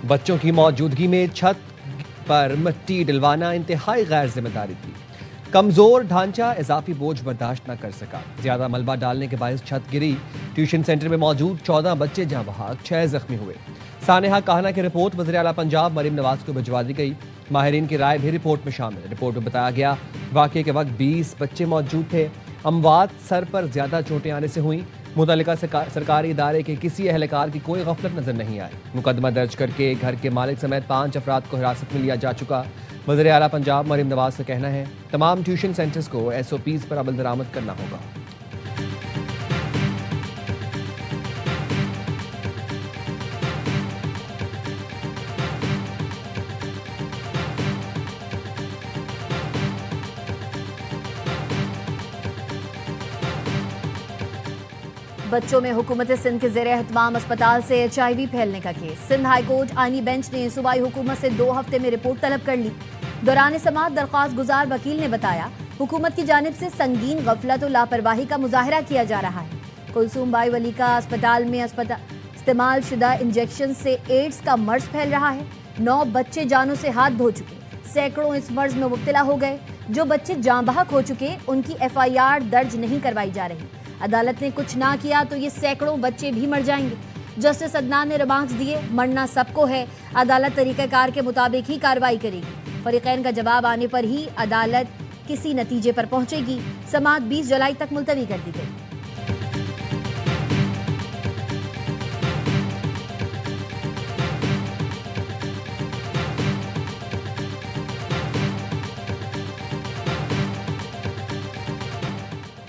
बच्चों की मौजूदगी में छत पर मिट्टी डलवाना इंतहाई गैर जिम्मेदारी थी। कमजोर ढांचा इजाफी बोझ बर्दाश्त न कर सका। ज्यादा मलबा डालने के बायस छत गिरी। ट्यूशन सेंटर में मौजूद 14 बच्चे जहां बहाक, 6 जख्मी हुए। सानेहा कहना की रिपोर्ट वज़ीर आला पंजाब मरीम नवाज को भिजवा दी गई। माहिरीन की राय भी रिपोर्ट में शामिल। रिपोर्ट में बताया गया वाक़े के वक्त 20 बच्चे मौजूद थे। अमवात सर पर ज्यादा चोटें आने से हुई। मुतल्लिका सरकारी इदारे के किसी एहलकार की कोई गफलत नजर नहीं आई। मुकदमा दर्ज करके घर के मालिक समेत 5 अफराद को हिरासत में लिया जा चुका। वज़ीर आला पंजाब मरीम नवाज का कहना है तमाम ट्यूशन सेंटर्स को SOPs पर अमल दरामद करना होगा। बच्चों में हुकूमत सिंध के ज़ेरे एहतमाम अस्पताल से HIV फैलने का केस। सिंध हाई कोर्ट आईनी बेंच ने सूबाई हुकूमत से 2 हफ्ते में रिपोर्ट तलब कर ली। दौरान समाअत दरख्वास्त गुजार वकील ने बताया हुकूमत की जानिब से संगीन गफलत और लापरवाही का मुजाहरा किया जा रहा है। कुलसूम बाई वली का अस्पताल में इस्तेमाल शुदा इंजेक्शन से एड्स का मर्ज फैल रहा है। 9 बच्चे जानों से हाथ धो चुके, सैकड़ों इस मर्ज में मुब्तला हो गए। जो बच्चे जाँ बहक हो चुके उनकी FIR दर्ज नहीं करवाई जा रही। अदालत ने कुछ ना किया तो ये सैकड़ों बच्चे भी मर जाएंगे। जस्टिस अदनान ने रिमार्क्स दिए मरना सबको है, अदालत तरीक़ाकार के मुताबिक ही कार्रवाई करेगी। फरीक़ैन का जवाब आने पर ही अदालत किसी नतीजे पर पहुंचेगी। समाअत 20 जुलाई तक मुलतवी कर दी गई।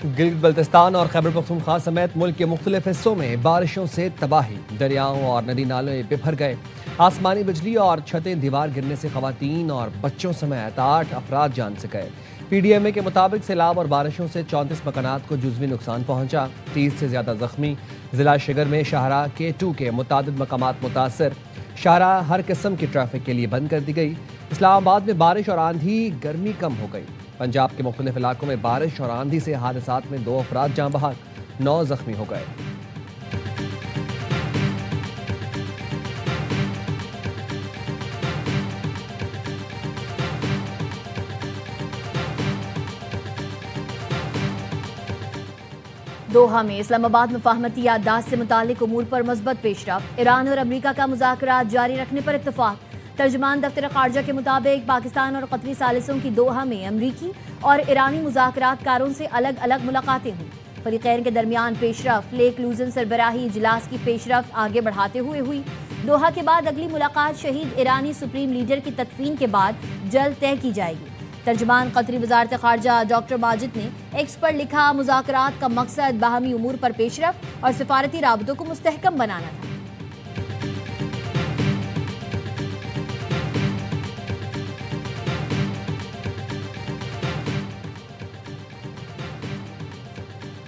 गिलगित बल्तिस्तान और खैबर पख्तूनख्वा समेत मुल्क के मुख्तलिफ हिस्सों में बारिशों से तबाही। दरियाओं और नदी नाले बिफर गए। आसमानी बिजली और छतें दीवार गिरने से खवातीन और बच्चों समेत 8 अफराद जान से गए। PDMA के मुताबिक सैलाब और बारिशों से 34 मकानात को जुज़वी नुकसान पहुंचा। 30 से ज्यादा जख्मी। जिला शिगर में शाहरा K2 के मुतादिद मकामात मुतासर। शाहरा हर किस्म की ट्रैफिक के लिए बंद कर दी गई। इस्लामाबाद में बारिश और आंधी, गर्मी कम हो गई। पंजाब के मुख्तलिफ इलाकों में बारिश और आंधी से हादसात में 2 अफराद जाँ बहक, 9 जख्मी हो गए। दोहा में इस्लामाबाद मुफाहमती याददाश्त से मुतालिक उमूर पर मज़बत पेशरफ्त। ईरान और अमरीका का मुज़ाकरात जारी रखने पर इत्तफाक। तर्जुमान दफ्तर खारजा के मुताबिक पाकिस्तान और कतरी सालिसों की दोहा में अमरीकी और ईरानी मुज़ाकरातकारों से अलग अलग मुलाकातें हुई। फरीक़ैन के दरमियान पेशरफ्त लेक लूजन सरबराही इजलास की पेशरफ्त आगे बढ़ाते हुए हुई। दोहा के बाद अगली मुलाकात शहीद ईरानी सुप्रीम लीडर की तदफीन के बाद जल्द तय की जाएगी। तर्जुमान कतरी वज़ारत खारजा डॉक्टर माजिद ने एक्स पर लिखा मुज़ाकरात का मकसद बाहमी उमूर पर पेशरफ्त और सिफारती राबतों को मुस्तहकम बनाना था।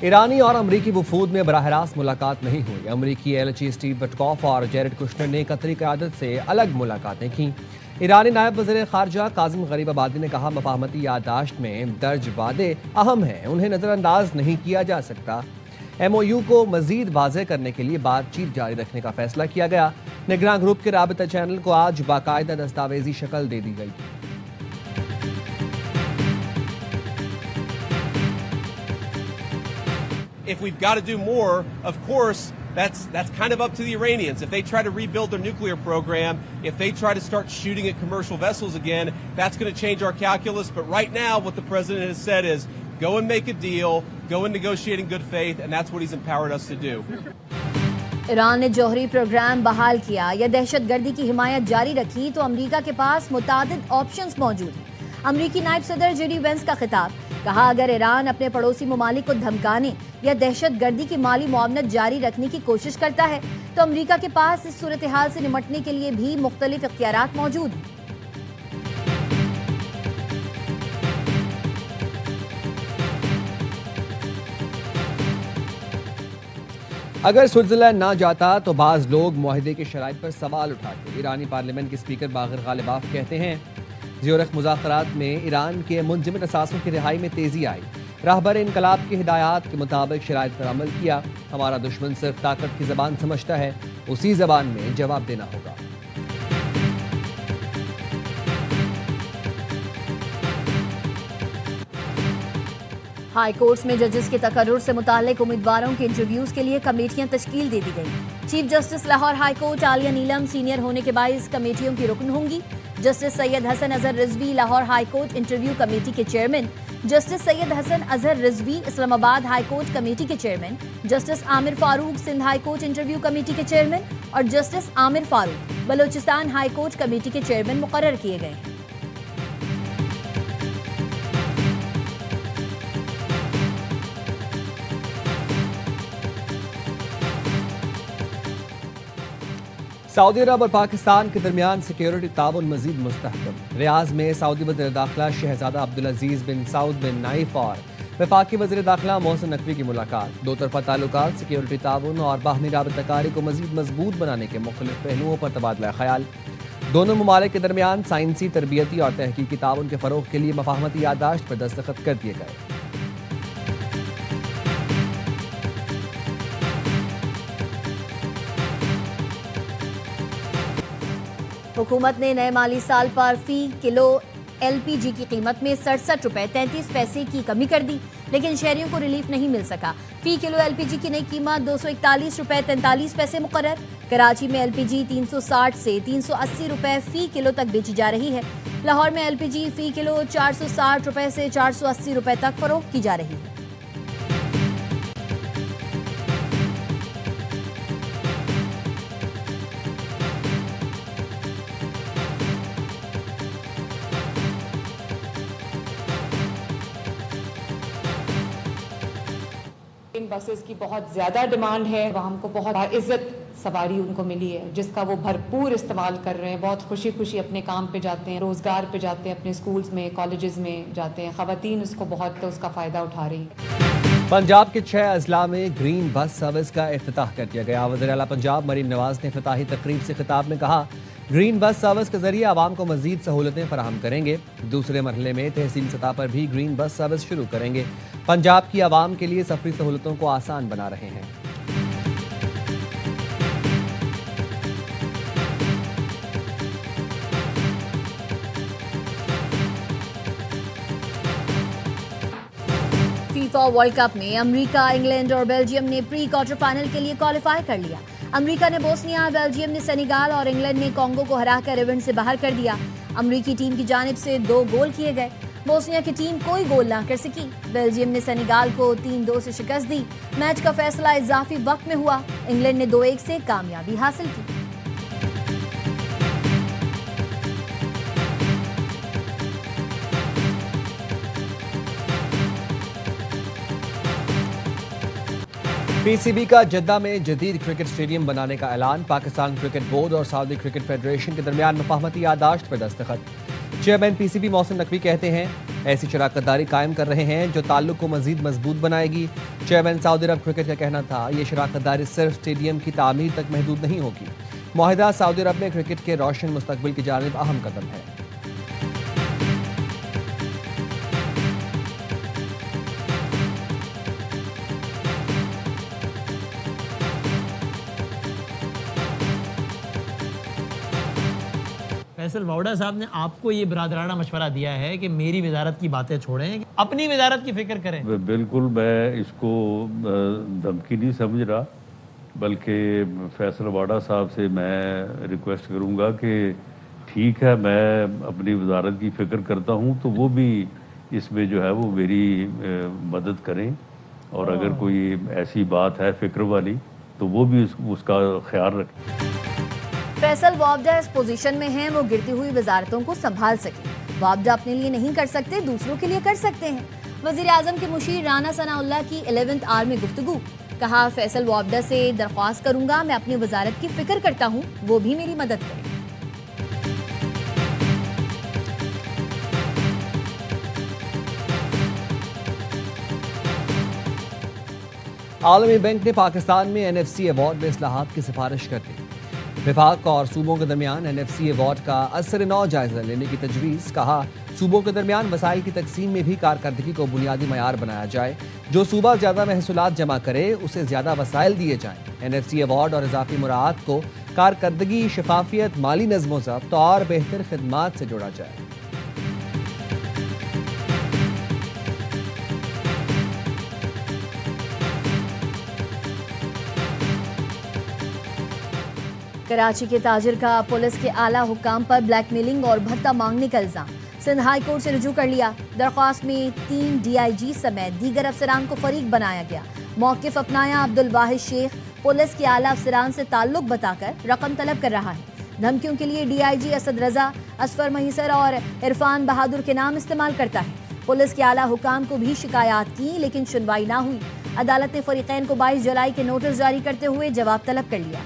ईरानी और अमरीकी वफूद में बराह रास्त मुलाकात नहीं हुई। अमरीकी LHE स्टीव विटकॉफ और जेरेड कुशनर ने कतरी क़यादत से अलग मुलाकातें की। ईरानी नायब वज़ीर ख़ारजा काज़िम ग़रीबाबादी ने कहा मफाहमती याददाश्त में दर्ज वादे अहम हैं, उन्हें नज़रअंदाज नहीं किया जा सकता। MOU को मज़ीद वाज़ेह करने के लिए बातचीत जारी रखने का फैसला किया गया। निगरान ग्रुप के राबिता चैनल को आज बाकायदा दस्तावेजी शक्ल दे दी गई। If we've got to do more, of course, that's kind of up to the Iranians. If they try to rebuild their nuclear program, if they try to start shooting at commercial vessels again, that's going to change our calculus. But right now, what the president has said is go and make a deal, go and negotiate in good faith, and that's what he's empowered us to do. Iran ने जौहरी programme बहाल किया या दहशतगर्दी की हिमायत जारी रखी तो अमरीका के पास मुतादिद ऑप्शंस मौजूद हैं। अमरीकी नायब सदर JD वेंस का खिताब। कहा अगर ईरान अपने पड़ोसी ममालिक को धमकाने या दहशतगर्दी की माली मुआवनत जारी रखने की कोशिश करता है तो अमरीका के पास इस सूरत हाल से निमटने के लिए भी मुख्तलिफ इख्तियारात मौजूद हैं। अगर स्विट्जरलैंड ना जाता तो बाज लोग मुआहदे की शराइत पर सवाल उठाते। ईरानी पार्लियामेंट के स्पीकर बागर गालिबाफ कहते हैं ज़्यूरिख मुज़ाकरात में ईरान के मुंजमद असासों की रिहाई में तेजी आई। राहबर इनकलाब की हिदायत के मुताबिक शराइत पर अमल किया। हमारा दुश्मन सिर्फ ताकत की ज़बान समझता है, उसी ज़बान में जवाब देना होगा। हाई कोर्ट्स में जजेस के तकर्रुर से मुताल्लिक उम्मीदवारों के इंटरव्यूज के लिए कमेटियां तश्कील दे दी गई। Chief justice Lahore high court Aalia Neelum senior होने के बाइस कमेटियों की रुकन होंगी। Justice Syed Hasan Azhar Rizvi Lahore high court interview committee के chairman, justice Syed Hasan Azhar Rizvi Islamabad high court committee के chairman, justice Aamir Farooq Sindh high court interview committee के चेयरमैन और justice Aamir Farooq Balochistan high court committee के चेयरमैन मुकर्रर किए गए हैं। सऊदी अरब और पाकिस्तान के दरमियान सिक्योरिटी ताउन मजीद मुस्तहकम। रियाज में सऊदी वज़ीर दाखिला शहजादा अब्दुल अजीज बिन सऊद बिन नाइफ और वफाकी वज़ीर दाखिला मोहसिन नकवी की मुलाकात। दो तरफा ताल्लुकात, सिक्योरिटी ताउन और बाहमी राबताकारी को मजीद मजबूत बनाने के मुख्तलिफ पहलुओं पर तबादला ख्याल। दोनों ममालिक के दरमियान साइंसी, तरबियती और तहकीकी ताउन के फ़रोग़ के लिए मफाहमती याददाश्त पर दस्तखत कर दिए गए। हुकूमत ने नए माली साल पर फी किलो LPG की कीमत में 67 रुपए 33 पैसे की कमी कर दी, लेकिन शहरियों को रिलीफ नहीं मिल सका। फी किलो LPG की नई कीमत 241 रुपए 43 पैसे मुकर्रर। कराची में LPG 360 से 380 रुपए फी किलो तक बेची जा रही है। लाहौर में LPG फी किलो 460 रुपए से 480 रुपए तक फरोख्त की जा रही है। इन बसेस की बहुत ज़्यादा डिमांड है, वह हमको बहुत इज्जत सवारी उनको मिली है जिसका वो भरपूर इस्तेमाल कर रहे हैं। बहुत खुशी खुशी अपने काम पे जाते हैं, रोज़गार पे जाते हैं, अपने स्कूल्स में कॉलेजेस में जाते हैं। ख़वातीन उसको बहुत उसका फ़ायदा उठा रही हैं। पंजाब के 6 अजला में ग्रीन बस सर्विस का इफ्तिताह कर दिया गया। वज़ीर आला पंजाब मरीम नवाज ने इफ्तिताही तकरीब से खिताब में कहा, ग्रीन बस सर्विस के जरिए आवाम को मजीद सहूलतें फराहम करेंगे। दूसरे मरहले में तहसील सतह पर भी ग्रीन बस सर्विस शुरू करेंगे। पंजाब की आवाम के लिए सफरी सहूलतों को आसान बना रहे हैं। फीफा वर्ल्ड कप में अमेरिका, इंग्लैंड और बेल्जियम ने प्री क्वार्टर फाइनल के लिए क्वालिफाई कर लिया। अमेरिका ने बोस्निया, बेल्जियम ने सेनेगाल और इंग्लैंड ने कांगो को हराकर इवेंट से बाहर कर दिया। अमेरिकी टीम की जानिब से 2 गोल किए गए। बोस्निया की टीम कोई गोल ना कर सकी। बेल्जियम ने सेनेगाल को 3-2 से शिकस्त दी। मैच का फैसला इजाफी वक्त में हुआ। इंग्लैंड ने 2-1 से कामयाबी हासिल की। PCB का जद्दा में जदीद क्रिकेट स्टेडियम बनाने का ऐलान। पाकिस्तान क्रिकेट बोर्ड और सऊदी क्रिकेट फेडरेशन के दरमियान मफाहमती याददाश्त पर दस्तखत। चेयरमैन PCB मोहसिन नकवी कहते हैं, ऐसी शराकतदारी कायम कर रहे हैं जो ताल्लुक को मजीद मजबूत बनाएगी। चेयरमैन सऊदी अरब क्रिकेट का कहना था, ये शराकतदारी सिर्फ स्टेडियम की तामीर तक महदूद नहीं होगी। मुआहिदा सऊदी अरब में क्रिकेट के रोशन मुस्तकबिल की जानिब अहम कदम है। फैसल वाउडा साहब ने आपको ये बरादराना मशवरा दिया है कि मेरी वजारत की बातें छोड़ें, अपनी वजारत की फिक्र करें। बिल्कुल, मैं इसको धमकी नहीं समझ रहा, बल्कि फैसल वाडा साहब से मैं रिक्वेस्ट करूंगा कि ठीक है, मैं अपनी वजारत की फिक्र करता हूं, तो वो भी इसमें जो है वो मेरी मदद करें, और अगर कोई ऐसी बात है फिक्र वाली तो वो भी उसका ख्याल रखें। फैसल वावडा इस पोजीशन में हैं वो गिरती हुई वजारतों को संभाल सकें। वावडा अपने लिए नहीं कर सकते, दूसरों के लिए कर सकते हैं। वजीर आजम के मुशीर राना सनाउल्लाह की 11th आवर में गुफ्तगू। कहा, फैसल वावडा से दरख्वास्त करूंगा, मैं अपनी वजारत की फिक्र करता हूँ, वो भी मेरी मदद करें। आलमी बैंक ने पाकिस्तान में NFC अवार्ड में इस्लाहात की सिफारिश कर दी। विफाक और सूबों के दरमियान NFC अवार्ड का असर-ए-नौ जायजा लेने की तजवीज़। कहा, सूबों के दरमियान वसाइल की तकसीम में भी कारकर्दगी को बुनियादी मयार बनाया जाए। जो सूबा ज़्यादा महसूलात जमा करे उसे ज़्यादा वसाइल दिए जाएं। NFC अवार्ड और इजाफी मुराआत को कारकर्दगी, शफाफियत, माली नज़्म ज़ब्त और बेहतर खिदमात से जोड़ा जाए। कराची के ताजिर का पुलिस के आला हुक्काम पर ब्लैकमेलिंग और भत्ता मांगने का इल्जाम। सिंध हाई कोर्ट से रुजू कर लिया। दरख्वास्त में 3 DIG समेत दीगर अफसरान को फरीक बनाया गया। मौकिफ अपनाया अब्दुल वाहिद शेख पुलिस के आला अफसरान से ताल्लुक बताकर रकम तलब कर रहा है। धमकियों के लिए DIG असद रजा, असफर महिसर और इरफान बहादुर के नाम इस्तेमाल करता है। पुलिस के आला हुकाम को भी शिकायत की लेकिन सुनवाई ना हुई। अदालत ने फरीकैन को 22 जुलाई के नोटिस जारी करते हुए जवाब तलब कर लिया।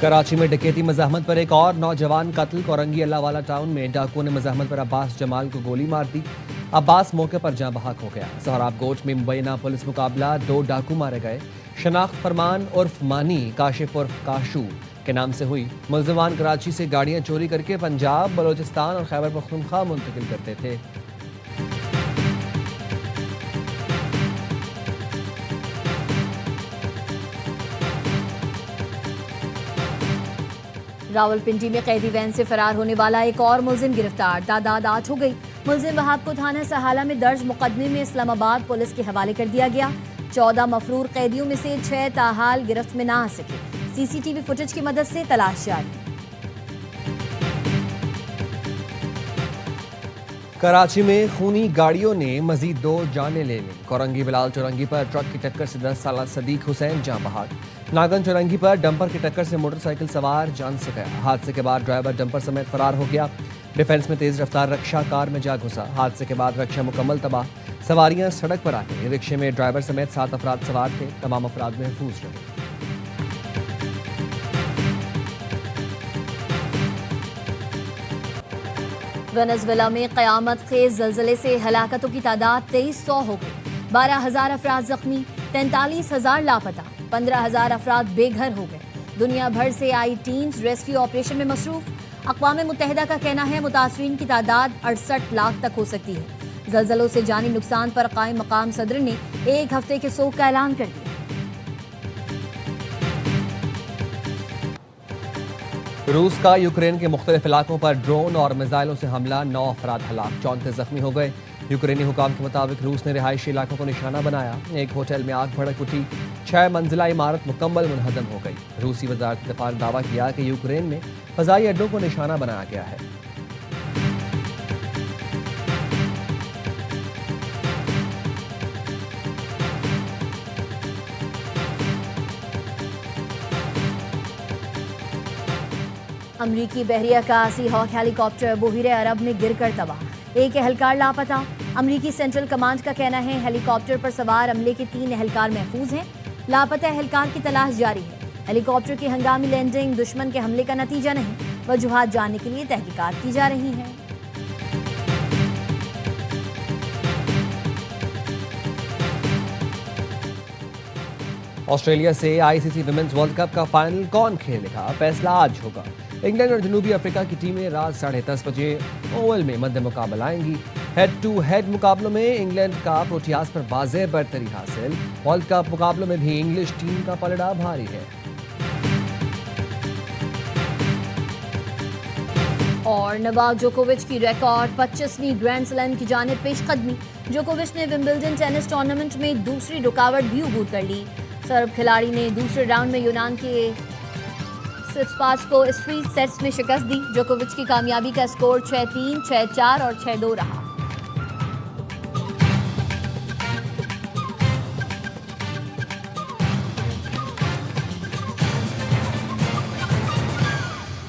कराची में डकैती मज़ाहमत पर एक और नौजवान कत्ल। कोरंगी अल्लाहवाला टाउन में डाकुओं ने मज़ाहमत पर अब्बास जमाल को गोली मार दी। अब्बास मौके पर जाँ बहक हो गया। सोहराब गोच में मुबैना पुलिस मुकाबला, 2 डाकू मारे गए। शनाख्त फरमान उर्फ मानी, काशिफ उर्फ काशू के नाम से हुई। मुलजमान कराची से गाड़ियाँ चोरी करके पंजाब, बलोचिस्तान और खैबर पख्तूनख्वा मुंतकिल करते थे। रावलपिंडी में कैदी वैन से फरार होने वाला एक और मुलजिम गिरफ्तार। तादाद 8 हो गई। मुलजिम वहाब को थाना सहाला में दर्ज मुकदमे में इस्लामाबाद पुलिस के हवाले कर दिया गया। 14 मफरूर कैदियों में से 6 ताहाल गिरफ्त में ना आ सके। CCTV फुटेज की मदद से तलाश जारी। कराची में खूनी गाड़ियों ने मजीद 2 जानें ले लीं। कोरंगी बिलाल चौरंगी पर ट्रक की टक्कर से 10 साल सदीक हुसैन जाँ बहक। नागन चौरंगी पर डंपर की टक्कर से मोटरसाइकिल सवार जान से गया। हादसे के बाद ड्राइवर डंपर समेत फरार हो गया। डिफेंस में तेज रफ्तार रक्षा कार में जा घुसा। हादसे के बाद रक्षा मुकम्मल तबाह। सवारियां सड़क पर आ गई। रिक्शे में ड्राइवर समेत 7 अफराद सवार थे। तमाम अफराद महफूज रहे। वेनेजुएला में क़यामत खेज़ ज़लज़ले से हलाकतों की तादाद 2300 हो गई। 12,000 अफराद जख्मी, 43,000 लापता, 15,000 अफराद बेघर हो गए। दुनिया भर से आई टीम्स रेस्क्यू ऑपरेशन में मसरूफ। अक़वाम मुत्तहिदा का कहना है मुतासरीन की तादाद 68 लाख तक हो सकती है। ज़लज़लों से जानी नुकसान पर कायम मकाम सदर ने 1 हफ्ते के सोग का ऐलान कर दिया। रूस का यूक्रेन के मुख्तलिफ इलाकों पर ड्रोन और मिसाइलों से हमला, 9 अफराद हलाक, 34 जख्मी हो गए। यूक्रेनी हुकाम के मुताबिक रूस ने रिहायशी इलाकों को निशाना बनाया। एक होटल में आग भड़क उठी। 6 मंजिला इमारत मुकम्मल मुनहदम हो गई। रूसी वज़ारत दिफा ने दावा किया कि यूक्रेन में फ़ज़ाई अड्डों को निशाना बनाया गया है। अमरीकी बहरिया का सीहॉक हेलीकॉप्टर बहिरे अरब में गिरकर तबाह, 1 एहलकार लापता। अमरीकी सेंट्रल कमांड का कहना है हेलीकॉप्टर पर सवार अमले के 3 एहलकार महफूज हैं। लापता एहलकार की तलाश जारी है। हेलीकॉप्टर की हंगामी लैंडिंग दुश्मन के हमले का नतीजा नहीं, वजूहात जानने के लिए तहकीकात की जा रही है। ऑस्ट्रेलिया से ICC विमेंस वर्ल्ड कप का फाइनल कौन खेलेगा, फैसला आज होगा। इंग्लैंड और जनूबी अफ्रीका की टीमें रात 10:30 बजे ओवल में मध्य मुकाबला आएंगी। हेड टू हेड मुकाबलों में इंग्लैंड का प्रोटियाज पर वाज़ेह बरतरी हासिल। वर्ल्ड कप मुकाबलों में भी इंग्लिश टीम का पलड़ा भारी है। और नोवाक जोकोविच की रिकॉर्ड 25वीं ग्रैंड स्लैम की जानिब पेशकदमी। जोकोविच ने विंबलडन टेनिस टूर्नामेंट में दूसरी रुकावट भी अबूर कर ली। सर्ब खिलाड़ी ने दूसरे राउंड में यूनान के सिट्सपास को 3 सेट्स में शिकस्त दी। जोकोविच की कामयाबी का स्कोर 6-3, 6-4 और 6-2 रहा।